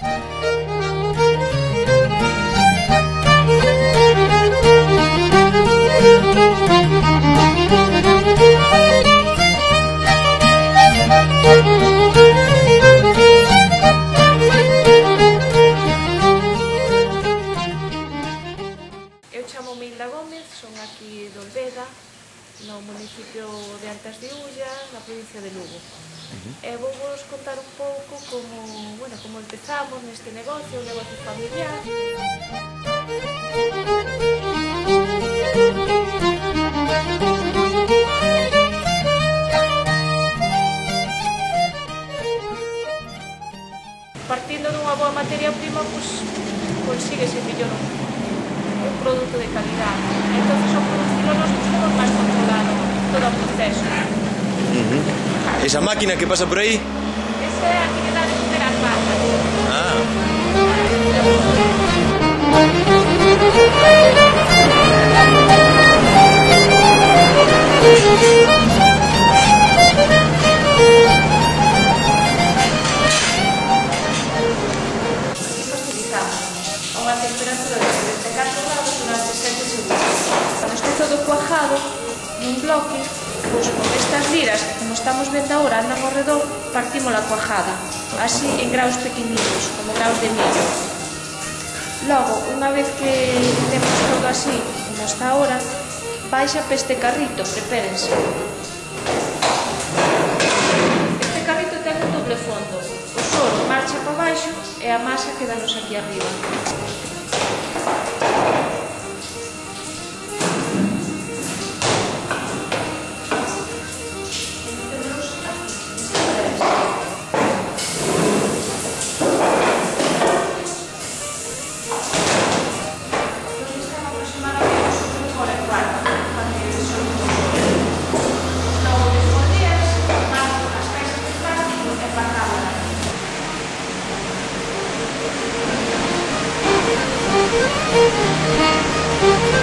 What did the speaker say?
Eu chamo-me Hilda Gómez, son aquí de Olveda, no municipio de Antas de Ulla, na provincia de Lugo. E vou vos contar un pouco como empezamos neste negocio, un negocio familiar. Partindo dunha boa materia prima, consíguese mellor un produto de calidad. Entón, ao producirlo, nós temos máis controlado todo o proceso. Esa máquina que pasa por aí? Esa é a actividade de comer as vacas. A unha temperatura de 74 grados durante 7 segundos. Cando este todo cuajado, nun bloque, con estas liras que, como estamos vendo agora, andan ao redor, partimos a cuajada, así en graus pequeninos, como graus de millo. Logo, unha vez que temos todo así, como está ahora, baixa para este carrito, prepérense. Este carrito ten un doble fondo, o soro marcha para baixo e a masa quedanos aquí arriba. Thank you.